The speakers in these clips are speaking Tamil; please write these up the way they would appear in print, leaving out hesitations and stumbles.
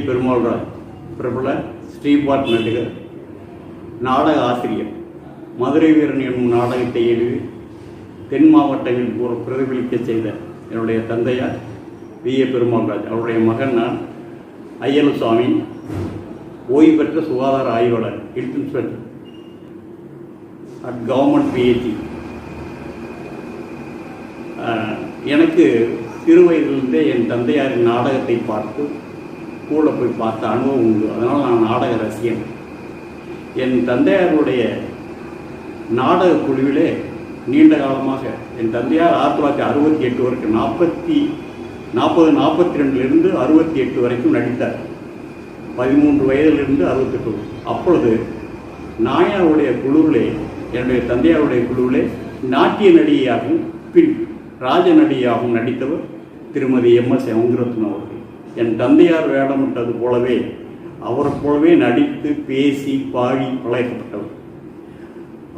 பெருமாள்ராஜ் பிரபல ஸ்ரீபாத் நடிகர், நாடக ஆசிரியர். மதுரை வீரன் என்னும் நாடகத்தை எழுதி தென் மாவட்டங்களில் பிரதிபலிக்க செய்த என்னுடைய தந்தையார் வி.ஏ. பெருமாள்ராஜ். அவருடைய மகன் நான். ஐயலுசாமி ஓய்வு பெற்ற சுகாதார ஆய்வாளர், health inspector at government PHC. எனக்கு சிறு வயதிலிருந்தே என் தந்தையாரின் நாடகத்தை பார்த்து கூட போய் பார்த்த அனுபவம் உண்டு. அதனால் நான் நாடக ரசிகன். என் தந்தையாருடைய நாடக குழுவிலே நீண்ட காலமாக என் தந்தையார் 1968 வரைக்கும் 42 68 வரைக்கும் நடித்தார். 13 வயதிலிருந்து 68. அப்பொழுது நாயாருடைய குழுவிலே, என்னுடைய தந்தையாருடைய குழுவிலே நாட்டிய நடிகையாகவும் பின் ராஜ நடிகையாகவும் நடித்தவர் திருமதி எம்.எஸ். சவுந்தரத்னம் அவர்கள். என் தந்தையார் வேடமிட்டது போலவே அவரை போலவே நடித்து பேசி பாடி பழக்கப்பட்டவர்.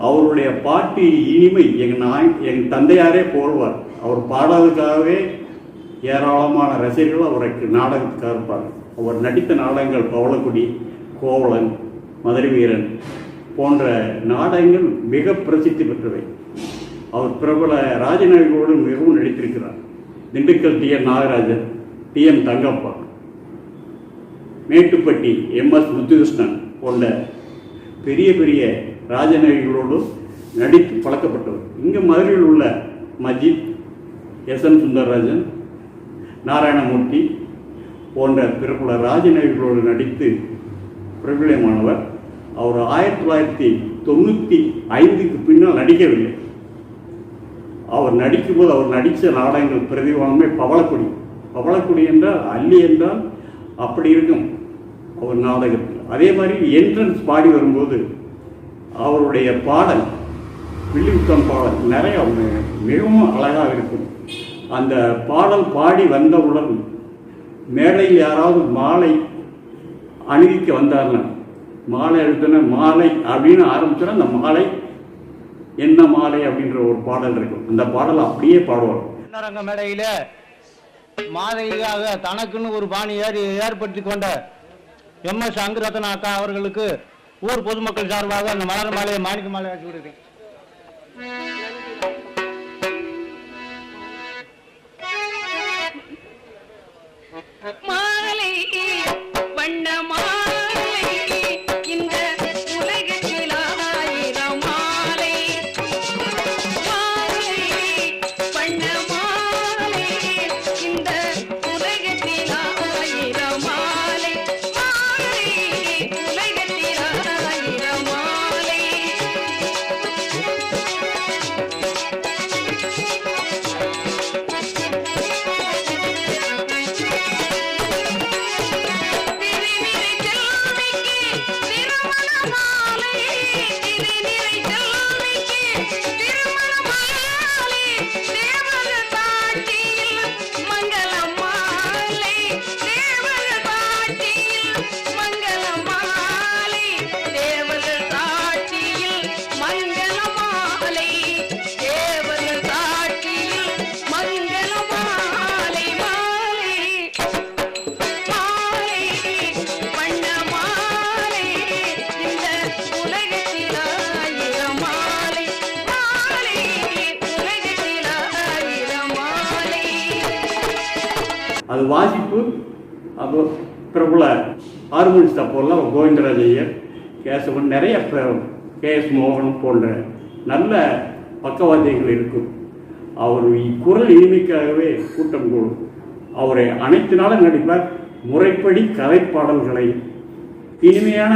அவருடைய பாட்டு இனிமை என் தந்தையாரே போல்வார். அவர் பாடாததுக்காகவே ஏராளமான ரசிகர்கள் அவருக்கு நாடகத்துக்காக இருப்பார். அவர் நடித்த நாடகங்கள் பவளக்குடி, கோவலன், மதுரை வீரன் போன்ற நாடகங்கள் மிக பிரசித்தி பெற்றவை. அவர் பிரபல ராஜநடிகளோடு மிகவும் நடித்திருக்கிறார். Dindigul TN. Nagarajan, TM. Thangappa, Mettupatti MS. Muthukrishnan போன்ற பெரிய பெரிய ராஜநடிகளோடு நடித்து பழக்கப்பட்டவர். இங்கே மதுரையில் உள்ள மஜித், எஸ்.என். சுந்தரராஜன், நாராயணமூர்த்தி போன்ற பிரபல ராஜநடிகளோடு நடித்து பிரபலமானவர். அவர் 1995க்கு பின்னால் நடிக்கவில்லை. அவர் நடிக்கும்போது அவர் நடித்த நாடகங்கள் பிரதிவானமே பவளக்குடி. பவளக்குடி என்றால் அல்லி என்றால் அப்படி இருக்கும் அவர் நாடகத்தில். அதே மாதிரி என்ட்ரன்ஸ் பாடி வரும்போது அவருடைய பாடல், வில்லிவுட்டன் பாடல் நிறைய மிகவும் அழகாக இருக்கும். அந்த பாடல் பாடி வந்தவுடன் மேடையில் யாராவது மாலை அணிவிக்க வந்தார்னா, மாலை எடுத்தோன்னா மாலை அப்படின்னு ஆரம்பிச்சோன்னா அந்த மாலை என்ன மாலை அப்படின்ற ஒரு பாடல் இருக்கும். அந்த பாடல் அப்படியே பாடுவார். ரங்க மேடையில மாலையாக தனக்குன்னு ஒரு பாணி ஏற்படுத்தி கொண்ட எம்.எஸ். சங்கரத்ன அக்கா அவர்களுக்கு ஊர் பொதுமக்கள் சார்பாக அந்த மலர் மாலையை மாணிக்க மாலை ஆக்கி விடுறேன். மாலை வண்ண அது வாசிப்பு. அப்போ பிரபல ஹார்மோனிஸ்ட் அப்போல்லாம் கோவிந்தராஜ் ஐயர், கேசவன், நிறைய கே.எஸ். மோகனம் போன்ற நல்ல பக்கவாத்தியங்கள் இருக்கும். அவர் குரல் இனிமைக்காகவே கூட்டம் கூடும். அவரை அனைத்து நாளும் நடிப்பார். முறைப்படி கதைப்பாடல்களை இனிமையான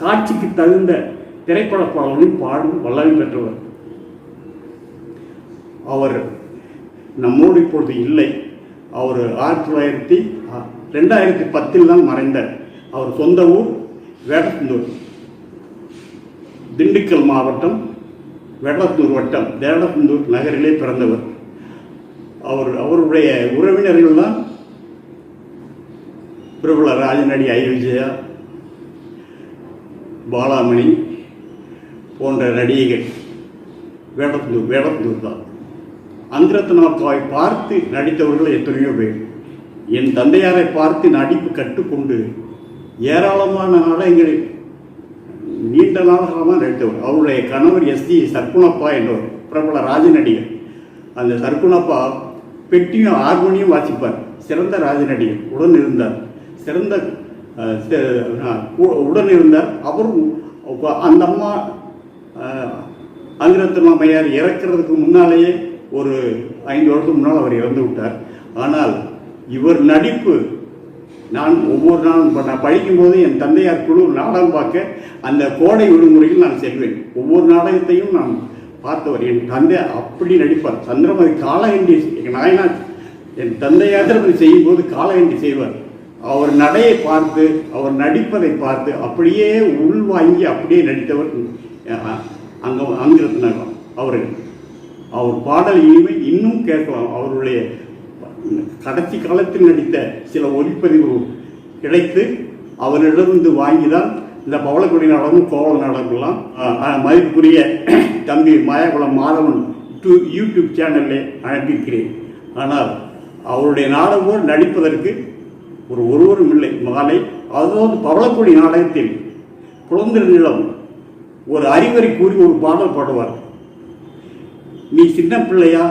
காட்சிக்கு தகுந்த திரைப்பட பாடல்களையும் பாடும் வல்லமை பெற்றவர். அவர் நம்மோடு இப்பொழுது இல்லை. அவர் 2010 தான் மறைந்தார். அவர் சொந்த ஊர் வேடத்தந்தூர், திண்டுக்கல் மாவட்டம் வேடத்தந்தூர் வட்டம் வேடத்தந்தூர் நகரிலே பிறந்தவர். அவருடைய உறவினர்கள் தான் பிரபல ராஜநடி ஐ. விஜயா, பாலாமணி போன்ற நடிகைகள். வேடத்தந்தூர் தான். அந்தரத்னாவை பார்த்து நடித்தவர்கள் எத்தனையோ பேர். என் தந்தையாரை பார்த்து நடிப்பு கற்றுக்கொண்டு ஏராளமான நாடகங்களில் நீண்ட நாடகமாக நடித்தவர். அவருடைய கணவர் எஸ்ஜி சர்க்குணப்பா என்றவர் பிரபல ராஜ நடிகர். அந்த சர்க்குணப்பா பெட்டியும் ஹார்மோனியம் வாசிப்பார். சிறந்த ராஜ நடிகர் உடன் இருந்தார். உடன் இருந்தார். அவரும் அந்த அம்மா அங்கிரத்தன் அம்மையார் இறக்கிறதுக்கு முன்னாலேயே ஒரு 5 வருஷத்துக்கு முன்னால் அவர் இறந்து விட்டார். ஆனால் இவர் நடிப்பு நான் ஒவ்வொரு நாளும் நான் படிக்கும்போது என் தந்தையார் குழு நாடகம் பார்க்க அந்த கோடை விடுமுறையில் நான் செல்வேன். ஒவ்வொரு நாடகத்தையும் நான் பார்த்தவர். என் தந்தை அப்படி நடிப்பார். சந்திரமதி காலகண்டி நாயனார் என் தந்தையார் செய்யும்போது காலகண்டி செய்வார். அவர் நடையை பார்த்து அவர் நடிப்பதை பார்த்து அப்படியே உள்வாங்கி அப்படியே நடித்தவர் அங்கிருந்தாங்க அவர்கள். அவர் பாடல் இனிமை இன்னும் கேட்கலாம். அவருடைய கடைசி காலத்தில் நடித்த சில ஒளிப்பதிவு கிடைத்து அவரிடமிருந்து வாங்கிதான் இந்த பவளக்குடி நாடகம் கோவள நாடகம்லாம் மதிப்புக்குரிய தம்பி மாயாகுளம் மாதவன் யூடியூப் சேனலில் அனுப்பியிருக்கிறேன். ஆனால் அவருடைய நாடகம் நடிப்பதற்கு ஒருவரும் இல்லை. மாலை அதாவது பவளக்குடி நாடகத்தில் குழந்தைகளிடம் ஒரு அறிவுரை கூறி ஒரு பாடல் பாடுவார். நீ சின்ன பிள்ளையா,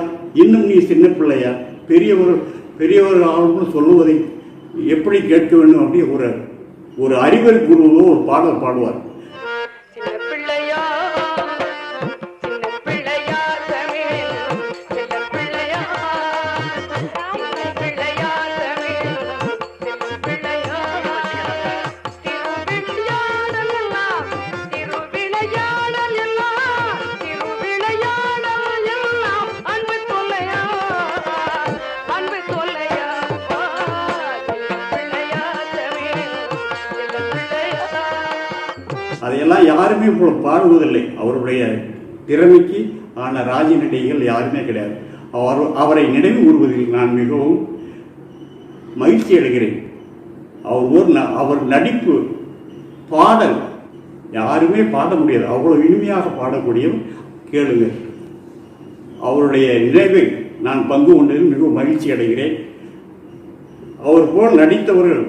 இன்னும் நீ சின்ன பிள்ளையா, பெரியவர்கள் ஆளும் சொல்லுவதை எப்படி கேட்க வேண்டும் அப்படி ஒரு அறிவுரை கூறுவதோ ஒரு பாடல் பாடுவார். அதையெல்லாம் யாருமே இப்போ பாடுவதில்லை. அவருடைய திறமைக்கு ஆன ராஜ நடிகைகள் யாருமே கிடையாது. அவரை நினைவு கூறுவதில் நான் மிகவும் மகிழ்ச்சி அடைகிறேன். அவர் நடிப்பு பாடல் யாருமே பாட முடியாது. அவ்வளவு இனிமையாக பாடக்கூடியவர். கேளுங்க. அவருடைய நினைவில் நான் பங்கு கொண்டதில் மிகவும் மகிழ்ச்சி அடைகிறேன். அவர் போல் நடித்தவர்கள்,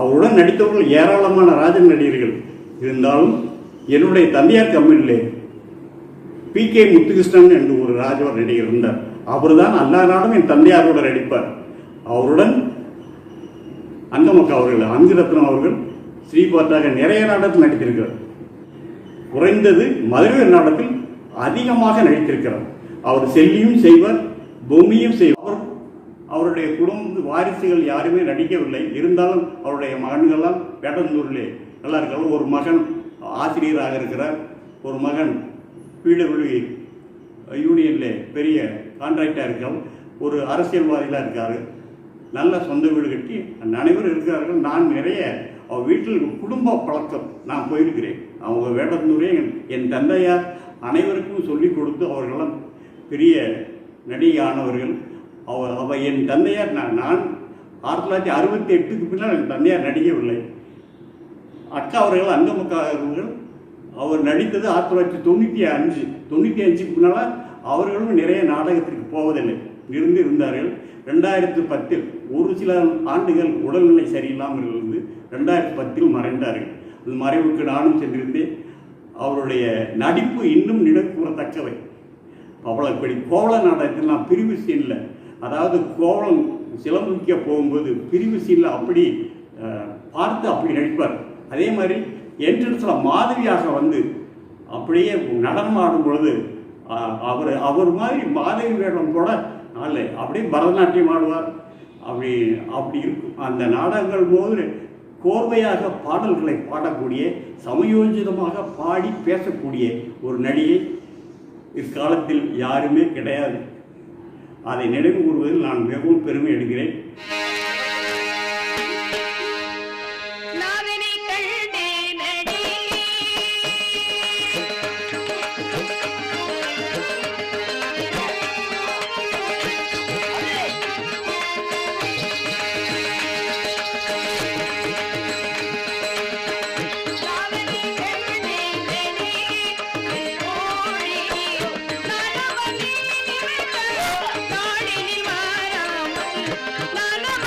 அவருடன் நடித்தவர்கள் ஏராளமான ராஜ நடிகர்கள் இருந்தாலும் என்னுடைய தந்தையார் கம்பெனியிலே PK முத்துகிருஷ்ணன் என்று ஒரு ராஜவர் நடிகர் இருந்தார். அவர் தான் எல்லா நாளும் என் தந்தையாரோட நடிப்பார். அவருடன் அங்கமக்கா அவர்கள், அங்குரத்னம் அவர்கள், ஸ்ரீபாத்தாக நிறைய நாடகத்தில் நடித்திருக்கிறார். குறைந்தது மதுரை நாடகத்தில் அதிகமாக நடித்திருக்கிறார். அவர் செல்லியும் செய்வார், பொம்மியும் செய்வார். அவருடைய குடும்ப வாரிசுகள் யாருமே நடிக்கவில்லை. இருந்தாலும் அவருடைய மகன்கள்லாம் வேடந்தூரிலே நல்லா இருக்காங்க. ஒரு மகன் ஆசிரியராக இருக்கிறார். ஒரு மகன் PWD யூனியனில் பெரிய கான்ட்ராக்டாக இருக்கார். ஒரு அரசியல்வாதியாக இருக்கார். நல்ல சொந்த வீடு கட்டி அனைவரும் இருக்கிறார்கள். நான் நிறைய அவர் வீட்டில் குடும்ப பழக்கம் நான் போயிருக்கிறேன். அவங்க வேடந்தூரே என் தந்தையார் அனைவருக்கும் சொல்லிக் கொடுத்து அவர்களெல்லாம் பெரிய நடிகை ஆனவர்கள். என் தந்தையார் நான் 1968க்கு பின்னால் என் தந்தையார் நடிக்கவில்லை. அக்கா அவர்கள், அங்கமக்கா அவர்கள், அவர் நடித்தது 1995க்கு முன்னால் அவர்களும் நிறைய நாடகத்திற்கு போவதில்லை இருந்தார்கள். 2010 ஒரு சில ஆண்டுகள் உடல்நிலை சரியில்லாமல் இருந்து 2010 மறைந்தார்கள். அந்த மறைவுக்கு நானும் சென்றிருந்தேன். அவருடைய நடிப்பு இன்னும் நினைவுகூறத்தக்கவை. பவளக்குடி கோவள நாடகத்தில் நான் பிரிவு சீனில், அதாவது கோவளம் சிலம்பிக்க போகும்போது பிரிவு சீனில் அப்படி பார்த்து அப்படி நடிப்பார். அதே மாதிரி என்ட்ரன்ஸில் மாதவியாக வந்து அப்படியே நடனம் ஆடும் பொழுது அவர் மாதிரி மாதவி வேடம் கூட நாள் அப்படியே பரதநாட்டியம் ஆடுவார். அப்படி இருக்கும். அந்த நாடகங்கள் போது கோர்வையாக பாடல்களை பாடக்கூடிய, சமயோஜிதமாக பாடி பேசக்கூடிய ஒரு நடிகை இக்காலத்தில் யாருமே கிடையாது. அதை நினைவு கூறுவதில் நான் மிகவும் பெருமை அடைகிறேன். நானவ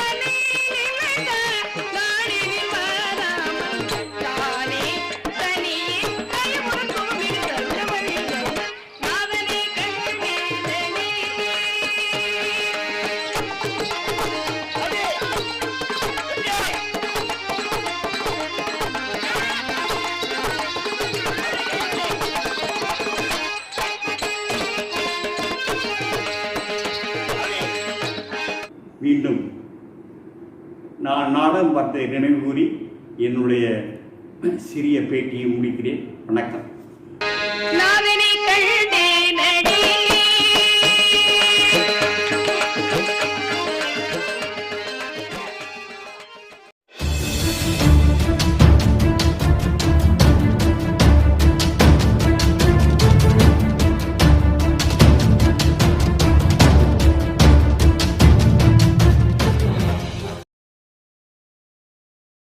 நாடகம் பார்த்ததை நினைவு கூறி என்னுடைய சிறிய பேட்டியை முடிக்கிறேன். வணக்கம்.